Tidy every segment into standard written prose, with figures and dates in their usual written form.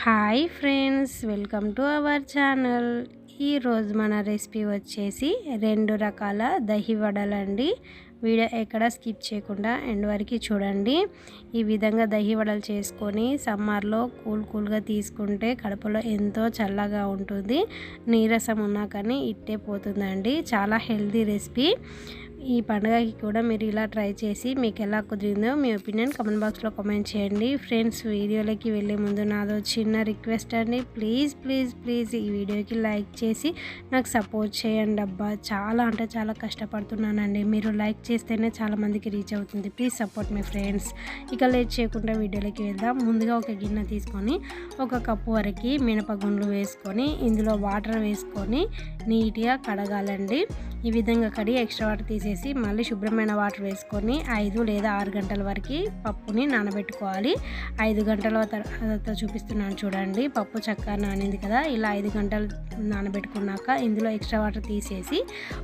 Hi friends, welcome to our channel. ఈరోజు మన recipe వచ్చేసి 2 రకాల దహి వడలండి. వీడియో ఎక్కడ స్కిప్ చేయకుండా ఎండ్ వరకు చూడండి. ఈ విధంగా దహి వడలు చేసుకొని సమ్మర్లో కూల్గా తీసుకుంటే కడుపులో ఎంతో చల్లగా ఉంటుంది. నీరసం ఉన్నా కానీ ఇట్టే పోతుందండి. చాలా హెల్తీ రెసిపీ. ఈ పండుగకి కూడా మీరు ఇలా ట్రై చేసి మీకు ఎలా కుదిరిందో మీ ఒపీనియన్ కామెంట్ బాక్స్లో కామెంట్ చేయండి. ఫ్రెండ్స్, వీడియోలోకి వెళ్ళే ముందు నాదో చిన్న రిక్వెస్ట్ అండి. ప్లీజ్ ఈ వీడియోకి లైక్ చేసి నాకు సపోర్ట్ చేయండి. అబ్బా, చాలా అంటే చాలా కష్టపడుతున్నానండి. మీరు లైక్ చేస్తేనే చాలామందికి రీచ్ అవుతుంది. Please support me friends. ఇక లేట్ చేయకుండా వీడియోలోకి వెళ్దాం. ముందుగా ఒక గిన్నె తీసుకొని 1 కప్పు వరకు మినపగుండ్లు వేసుకొని ఇందులో వాటర్ వేసుకొని నీట్గా కడగాలండి. ఈ విధంగా కడిగి ఎక్స్ట్రా వాటర్ తీసేసి మళ్ళీ శుభ్రమైన వాటర్ వేసుకొని 5 లేదా 6 గంటల వరకు పప్పుని నానబెట్టుకోవాలి. 5 గంటల తర్వాత చూపిస్తున్నాను చూడండి. పప్పు చక్కగా నానింది కదా. ఇలా 5 గంటలు నానబెట్టుకున్నాక ఇందులో ఎక్స్ట్రా వాటర్ తీసేసి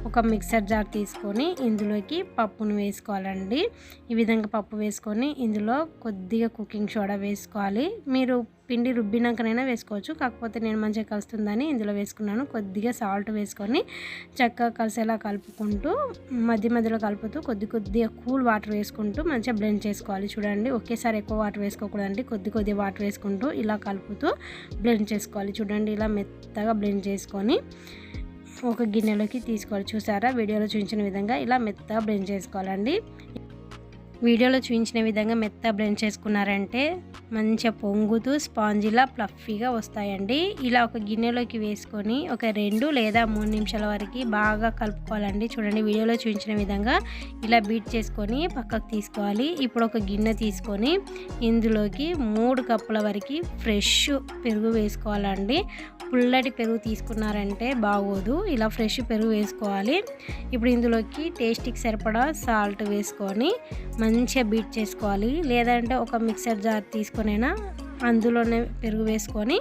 ఒక మిక్సర్ జార్ తీసుకొని ఇందులోకి పప్పును వేసుకోవాలండి. ఈ విధంగా పప్పు వేసుకొని ఇందులో కొద్దిగా కుకింగ్ సోడా వేసుకోవాలి. మీరు పిండి రుబ్బినాకనైనా వేసుకోవచ్చు, కాకపోతే నేను మంచిగా కలుస్తుందని ఇందులో వేసుకున్నాను. కొద్దిగా సాల్ట్ వేసుకొని చక్కగా కలిసేలా కలుపుకుంటూ మధ్యలో కలుపుతూ కొద్దిగా కూల్ వాటర్ వేసుకుంటూ మంచిగా బ్లెండ్ చేసుకోవాలి. చూడండి, ఒకేసారి ఎక్కువ వాటర్ వేసుకోకూడదండి. కొద్ది వాటర్ వేసుకుంటూ ఇలా కలుపుతూ బ్లెండ్ చేసుకోవాలి. చూడండి, ఇలా మెత్తగా బ్లెండ్ చేసుకొని ఒక గిన్నెలోకి తీసుకోవాలి. చూసారా, వీడియోలో చూపించిన విధంగా ఇలా మెత్తగా బ్లెండ్ చేసుకోవాలండి. వీడియోలో చూపించిన విధంగా మెత్తగా బ్లెండ్ చేసుకున్నారంటే మంచిగా పొంగుతూ స్పాంజిలా ఫ్లఫీగా వస్తాయండి. ఇలా ఒక గిన్నెలోకి వేసుకొని ఒక 2 లేదా 3 నిమిషాల వరకు బాగా కలుపుకోవాలండి. చూడండి, వీడియోలో చూపించిన విధంగా ఇలా బీట్ చేసుకొని పక్కకు తీసుకోవాలి. ఇప్పుడు ఒక గిన్నె తీసుకొని ఇందులోకి 3 కప్పుల వరకు ఫ్రెష్ పెరుగు వేసుకోవాలండి. పుల్లటి పెరుగు తీసుకున్నారంటే బాగోదు. ఇలా ఫ్రెష్ పెరుగు వేసుకోవాలి. ఇప్పుడు ఇందులోకి టేస్ట్కి సరిపడా సాల్ట్ వేసుకొని మంచిగా బీట్ చేసుకోవాలి. లేదంటే ఒక మిక్సర్ జార్ తీసుకొనైనా అందులోనే పెరుగు వేసుకొని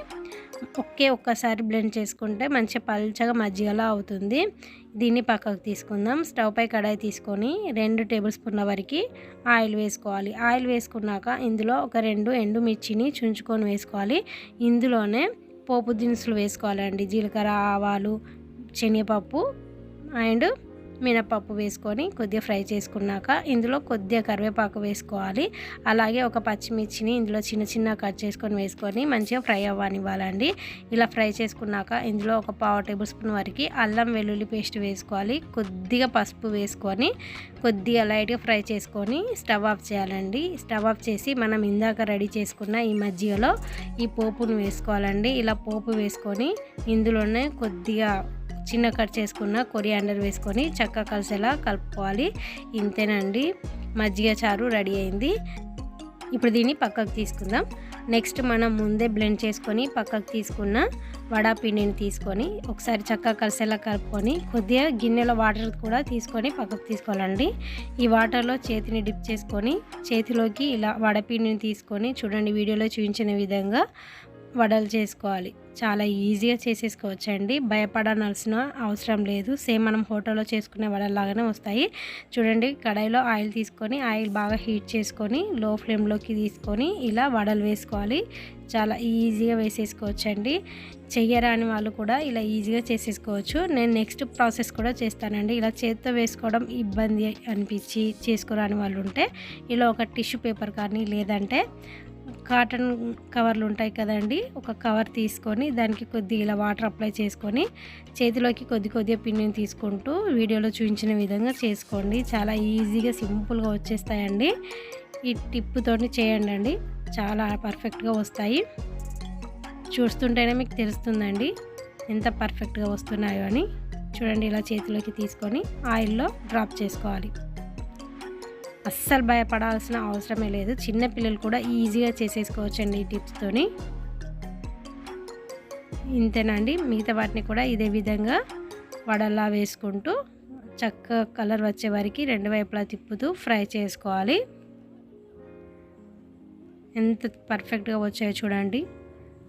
ఒక్కసారి బ్లెండ్ చేసుకుంటే మంచిగా పల్చగా మజ్జిగలా అవుతుంది. దీన్ని పక్కకు తీసుకుందాం. స్టవ్ పై కడాయి తీసుకొని 2 టేబుల్ స్పూన్ల వరకు ఆయిల్ వేసుకోవాలి. ఆయిల్ వేసుకున్నాక ఇందులో ఒక 2 ఎండుమిర్చిని చుంచుకొని వేసుకోవాలి. ఇందులోనే పోపు దినుసులు వేసుకోవాలండి. జీలకర్ర, ఆవాలు, శనగపప్పు అండ్ మినపప్పు వేసుకొని కొద్దిగా ఫ్రై చేసుకున్నాక ఇందులో కొద్దిగా కరివేపాకు వేసుకోవాలి. అలాగే ఒక పచ్చిమిర్చిని ఇందులో చిన్న కట్ చేసుకొని వేసుకొని మంచిగా ఫ్రై అవ్వనివ్వాలండి. ఇలా ఫ్రై చేసుకున్నాక ఇందులో ఒక 1/2 టేబుల్ స్పూన్ వరకు అల్లం వెల్లుల్లి పేస్ట్ వేసుకోవాలి. కొద్దిగా పసుపు వేసుకొని కొద్దిగా లైట్గా ఫ్రై చేసుకొని స్టవ్ ఆఫ్ చేయాలండి. స్టవ్ ఆఫ్ చేసి మనం ఇందాక రెడీ చేసుకున్న ఈ మజ్జిగలో ఈ పోపును వేసుకోవాలండి. ఇలా పోపు వేసుకొని ఇందులోనే కొద్దిగా చిన్న కట్ చేసుకున్న కొరియాండర్ వేసుకొని చక్కగా కలిసేలా కలుపుకోవాలి. ఇంతేనండి, మజ్జిగ చారు రెడీ అయింది. ఇప్పుడు దీన్ని పక్కకు తీసుకుందాం. నెక్స్ట్ మనం ముందే బ్లెండ్ చేసుకొని పక్కకు తీసుకున్న వడా పిండిని తీసుకొని ఒకసారి చక్కగా కలిసేలా కలుపుకొని కొద్దిగా గిన్నెలో వాటర్ కూడా తీసుకొని పక్కకు తీసుకోవాలండి. ఈ వాటర్లో చేతిని డిప్ చేసుకొని చేతిలోకి ఇలా వడపిండిని తీసుకొని చూడండి, వీడియోలో చూపించిన విధంగా వడలు చేసుకోవాలి. చాలా ఈజీగా చేసేసుకోవచ్చండి. భయపడాల్సిన అవసరం లేదు. సేమ్ మనం హోటల్లో చేసుకునే వడలాగానే వస్తాయి. చూడండి, కడాయిలో ఆయిల్ తీసుకొని ఆయిల్ బాగా హీట్ చేసుకొని లో ఫ్లేమ్లోకి తీసుకొని ఇలా వడలు వేసుకోవాలి. చాలా ఈజీగా వేసేసుకోవచ్చండి. చెయ్యరాని వాళ్ళు కూడా ఇలా ఈజీగా చేసేసుకోవచ్చు. నేను నెక్స్ట్ ప్రాసెస్ కూడా చేస్తానండి. ఇలా చేతితో వేసుకోవడం ఇబ్బంది అనిపించి చేసుకోరాని వాళ్ళు ఉంటే ఇలా ఒక టిష్యూ పేపర్ కానీ లేదంటే కాటన్ కవర్లు ఉంటాయి కదండి, ఒక కవర్ తీసుకొని దానికి కొద్దిగా ఇలా వాటర్ అప్లై చేసుకొని చేతిలోకి కొద్దిగా పిండిని తీసుకుంటూ వీడియోలో చూపించిన విధంగా చేసుకోండి. చాలా ఈజీగా సింపుల్గా వచ్చేస్తాయండి. ఈ టిప్పుతోని చేయండి, చాలా పర్ఫెక్ట్గా వస్తాయి. చూస్తుంటేనే మీకు తెలుస్తుందండి ఎంత పర్ఫెక్ట్గా వస్తున్నాయో అని. చూడండి, ఇలా చేతిలోకి తీసుకొని ఆయిల్లో డ్రాప్ చేసుకోవాలి. అస్సలు భయపడాల్సిన అవసరమే లేదు. చిన్న పిల్లలు కూడా ఈజీగా చేసేసుకోవచ్చండి ఈ టిప్స్తోని. ఇంతేనండి, మిగతా వాటిని కూడా ఇదే విధంగా వడల్లా వేసుకుంటూ చక్కగా కలర్ వచ్చే వరకు 2 వైపులా తిప్పుతూ ఫ్రై చేసుకోవాలి. ఎంత పర్ఫెక్ట్గా వచ్చాయో చూడండి.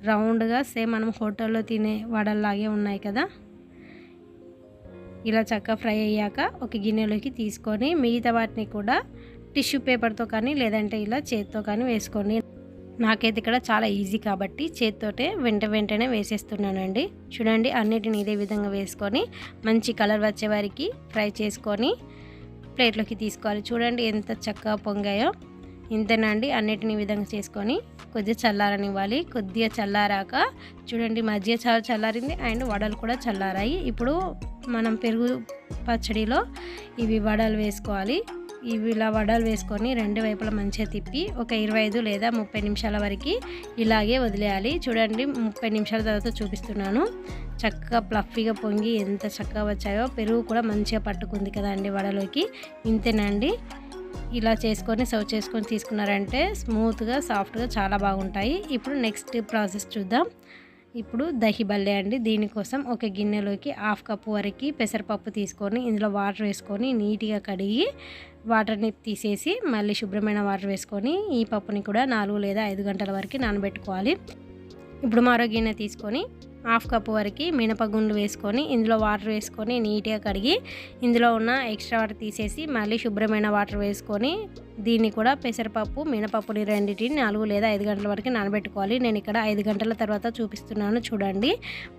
రౌండ్గా సేమ్ మనం హోటల్లో తినే వడల్లాగే ఉన్నాయి కదా. ఇలా చక్కగా ఫ్రై అయ్యాక ఒక గిన్నెలోకి తీసుకొని మిగతా వాటిని కూడా టిష్యూ పేపర్తో కానీ లేదంటే ఇలా చేతితో కానీ వేసుకోండి. నాకైతే ఇక్కడ చాలా ఈజీ కాబట్టి చేతితోటే వెంటనే వేసేస్తున్నానండి. చూడండి అన్నిటిని ఇదే విధంగా వేసుకొని మంచి కలర్ వచ్చే వరకు ఫ్రై చేసుకొని ప్లేట్లోకి తీసుకోవాలి. చూడండి ఎంత చక్కగా పొంగాయో. ఇంతేనండి, అన్నిటిని ఈ విధంగా చేసుకొని కొద్దిగా చల్లారనివ్వాలి. కొద్దిగా చల్లారాక చూడండి మజ్జిగ చాలా చల్లారింది అండ్ వడలు కూడా చల్లారాయి. ఇప్పుడు మనం పెరుగు పచ్చడిలో ఇవి వడలు వేసుకోవాలి. ఇవి ఇలా వడలు వేసుకొని రెండు వైపులా మంచిగా తిప్పి ఒక 25 లేదా 30 నిమిషాల వరకు ఇలాగే వదిలేయాలి. చూడండి 30 నిమిషాల తర్వాత చూపిస్తున్నాను. చక్కగా ప్లఫీగా పొంగి ఎంత చక్కగా వచ్చాయో. పెరుగు కూడా మంచిగా పట్టుకుంది కదండి వడలోకి. ఇంతేనండి, ఇలా చేసుకొని సర్వ్ చేసుకొని తీసుకున్నారంటే స్మూత్గా సాఫ్ట్గా చాలా బాగుంటాయి. ఇప్పుడు నెక్స్ట్ ప్రాసెస్ చూద్దాం. ఇప్పుడు దహి బల్లే అండి. దీనికోసం ఒక గిన్నెలోకి 1/2 కప్పు వరకు పెసరపప్పు తీసుకొని ఇందులో వాటర్ వేసుకొని నీట్గా కడిగి వాటర్ని తీసేసి మళ్ళీ శుభ్రమైన వాటర్ వేసుకొని ఈ పప్పుని కూడా 4 లేదా 5 గంటల వరకు నానబెట్టుకోవాలి. ఇప్పుడు మరో గిన్నె తీసుకొని 1/2 కప్పు వరకు మినపగుండ్లు వేసుకొని ఇందులో వాటర్ వేసుకొని నీట్గా కడిగి ఇందులో ఉన్న ఎక్స్ట్రా వాటర్ తీసేసి మళ్ళీ శుభ్రమైన వాటర్ వేసుకొని దీన్ని కూడా పెసరపప్పు మినపప్పుని రెండింటిని 4 లేదా 5 గంటల వరకు నానబెట్టుకోవాలి. నేను ఇక్కడ 5 గంటల తర్వాత చూపిస్తున్నాను. చూడండి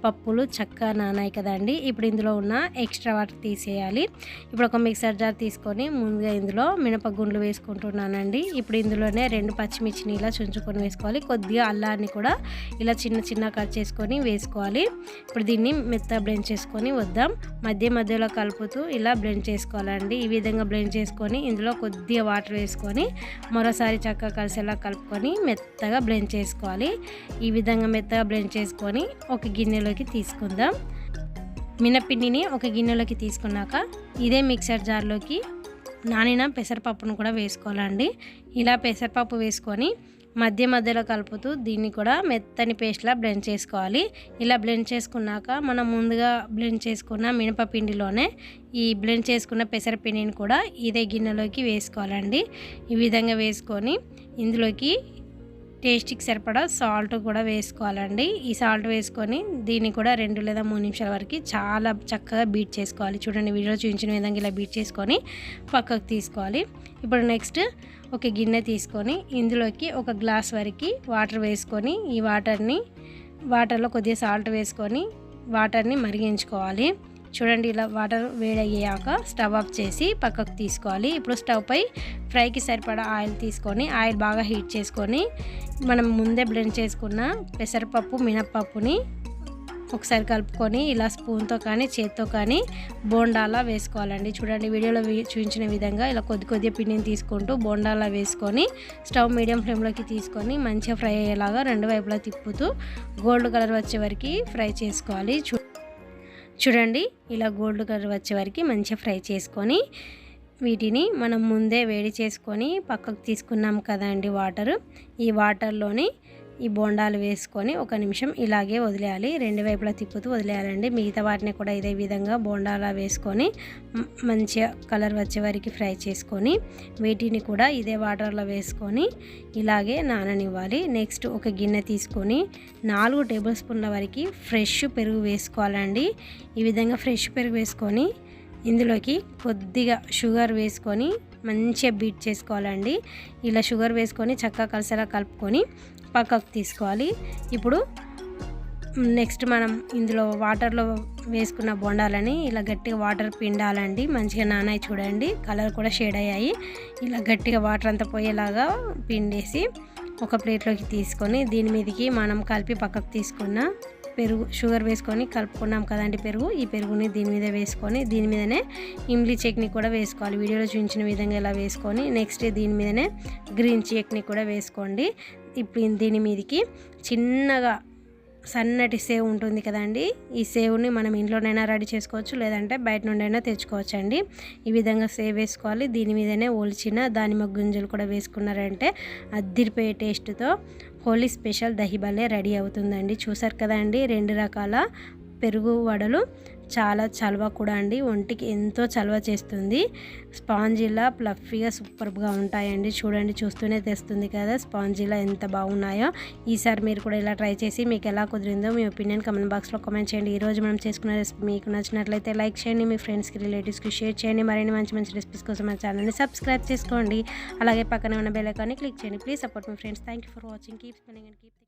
పప్పులు చక్కగా నానాయి కదండి. ఇప్పుడు ఇందులో ఉన్న ఎక్స్ట్రా వాటర్ తీసేయాలి. ఇప్పుడు ఒక మిక్సర్ జార్ తీసుకొని ముందుగా ఇందులో మినపగుండ్లు వేసుకుంటున్నానండి. ఇప్పుడు ఇందులోనే 2 పచ్చిమిర్చిని ఇలా చుంచుకొని వేసుకోవాలి. కొద్దిగా అల్లాన్ని కూడా ఇలా చిన్న కట్ చేసుకొని వేసుకోవాలి. ఇప్పుడు దీన్ని మెత్తగా బ్లెండ్ చేసుకొని వద్దాం. మధ్యలో కలుపుతూ ఇలా బ్లెండ్ చేసుకోవాలండి. ఈ విధంగా బ్లెండ్ చేసుకొని ఇందులో కొద్దిగా వాటర్ వేసుకొని మరోసారి చక్కగా కలిసేలా కలుపుకొని మెత్తగా బ్లెండ్ చేసుకోవాలి. ఈ విధంగా మెత్తగా బ్లెండ్ చేసుకొని ఒక గిన్నెలోకి తీసుకుందాం. మినపిండిని ఒక గిన్నెలోకి తీసుకున్నాక ఇదే మిక్సర్ జార్లోకి నానిన పెసరపప్పును కూడా వేసుకోవాలండి. ఇలా పెసరపప్పు వేసుకొని మధ్యలో కలుపుతూ దీన్ని కూడా మెత్తని పేస్ట్లా బ్లెండ్ చేసుకోవాలి. ఇలా బ్లెండ్ చేసుకున్నాక మనం ముందుగా బ్లెండ్ చేసుకున్న మినపపిండిలోనే ఈ బ్లెండ్ చేసుకున్న పెసరపిండిని కూడా ఇదే గిన్నెలోకి వేసుకోవాలండి. ఈ విధంగా వేసుకొని ఇందులోకి టేస్ట్కి సరిపడా సాల్ట్ కూడా వేసుకోవాలండి. ఈ సాల్ట్ వేసుకొని దీన్ని కూడా 2 లేదా 3 నిమిషాల వరకు చాలా చక్కగా బీట్ చేసుకోవాలి. చూడండి వీడియోలో చూపించిన విధంగా ఇలా బీట్ చేసుకొని పక్కకు తీసుకోవాలి. ఇప్పుడు నెక్స్ట్ ఒక గిన్నె తీసుకొని ఇందులోకి 1 గ్లాస్ వరకు వాటర్ వేసుకొని ఈ వాటర్లో కొద్దిగా సాల్ట్ వేసుకొని వాటర్ని మరిగించుకోవాలి. చూడండి ఇలా వాటర్ వేడయ్యాక స్టవ్ ఆఫ్ చేసి పక్కకు తీసుకోవాలి. ఇప్పుడు స్టవ్ పై ఫ్రైకి సరిపడా ఆయిల్ తీసుకొని ఆయిల్ బాగా హీట్ చేసుకొని మనం ముందే బ్లెండ్ చేసుకున్న పెసరపప్పు మినపప్పుని ఒకసారి కలుపుకొని ఇలా స్పూన్తో కానీ చేత్తో కానీ బోండాలా వేసుకోవాలండి. చూడండి వీడియోలో చూపించిన విధంగా ఇలా కొద్దిగా పిండిని తీసుకుంటూ బోండాలా వేసుకొని స్టవ్ మీడియం ఫ్లేమ్లోకి తీసుకొని మంచిగా ఫ్రై అయ్యేలాగా 2 వైపులా తిప్పుతూ గోల్డ్ కలర్ వచ్చే వరకు ఫ్రై చేసుకోవాలి. చూడండి ఇలా గోల్డ్ కలర్ వచ్చే వరకు మంచిగా ఫ్రై చేసుకొని వీటిని మనం ముందే వేడి చేసుకొని పక్కకు తీసుకున్నాం కదండి వాటర్. ఈ వాటర్లోని ఈ బోండాలు వేసుకొని 1 నిమిషం ఇలాగే వదిలేయాలి. 2 వైపులా తిప్పుతూ వదిలేయాలండి. మిగతా వాటిని కూడా ఇదే విధంగా బోండాలా వేసుకొని మంచిగా కలర్ వచ్చే వరకు ఫ్రై చేసుకొని వీటిని కూడా ఇదే వాటర్లో వేసుకొని ఇలాగే నాననివ్వాలి. నెక్స్ట్ ఒక గిన్నె తీసుకొని 4 టేబుల్ స్పూన్ల వరకు ఫ్రెష్ పెరుగు వేసుకోవాలండి. ఈ విధంగా ఫ్రెష్ పెరుగు వేసుకొని ఇందులోకి కొద్దిగా షుగర్ వేసుకొని మంచిగా బీట్ చేసుకోవాలండి. ఇలా షుగర్ వేసుకొని చక్కగా కలిసేలా కలుపుకొని పక్కకు తీసుకోవాలి. ఇప్పుడు నెక్స్ట్ మనం ఇందులో వాటర్లో వేసుకున్న బొండాలని ఇలా గట్టిగా వాటర్ పిండాలండి. మంచిగా నానాయి చూడండి, కలర్ కూడా షేడ్ అయ్యాయి. ఇలా గట్టిగా వాటర్ అంతా పోయేలాగా పిండేసి ఒక ప్లేట్లోకి తీసుకొని దీని మీదకి మనం కలిపి పక్కకు తీసుకున్న పెరుగు షుగర్ వేసుకొని కలుపుకున్నాం కదండి పెరుగు, ఈ పెరుగుని దీని మీద వేసుకొని దీని మీదనే ఇమ్లీ చట్నీ కూడా వేసుకోవాలి. వీడియోలో చూపించిన విధంగా ఇలా వేసుకొని నెక్స్ట్ దీని మీదనే గ్రీన్ చట్నీ కూడా వేసుకోండి. ఇప్పుడు దీని మీదకి చిన్నగా సన్నటి సేవ్ ఉంటుంది కదండి, ఈ సేవ్ని మనం ఇంట్లోనైనా రెడీ చేసుకోవచ్చు, లేదంటే బయట నుండైనా తెచ్చుకోవచ్చు అండి. ఈ విధంగా సేవ్ వేసుకోవాలి. దీని మీదనే ఒలిచిన దానిమ్మ గింజలు కూడా వేసుకున్నారంటే అద్దిరిపోయే టేస్ట్తో హోలీ స్పెషల్ దహి బల్లే రెడీ అవుతుందండి. చూసారు కదండి 2 రకాల పెరుగు వడలు చాలా చలవ కూడా అండి, ఒంటికి ఎంతో చలవ చేస్తుంది. స్పాంజిలా ఫ్లఫీగా సూపర్గా ఉంటాయండి. చూడండి, చూస్తూనే తెస్తుంది కదా స్పాంజిలా ఎంత బాగున్నాయో. ఈసారి మీరు కూడా ఇలా ట్రై చేసి మీకు ఎలా కుదిరిందో మీ ఒపీనియన్ కమెంట్ బాక్స్లో కామెంట్ చేయండి. ఈరోజు మనం చేసుకున్న రెసిపీ మీకు నచ్చినట్లయితే లైక్ చేయండి, మీ ఫ్రెండ్స్కి రిలేటివ్స్కి షేర్ చేయండి. మరిన్ని మంచి మంచి రెసిపీస్ కోసం మన ఛానల్ని సబ్స్క్రైబ్ చేసుకోండి. అలాగే పక్కనే ఉన్న బెల్ ఐకాన్ని క్లిక్ చేయండి. Please support my friends. Thank you for watching. Keep spending and keep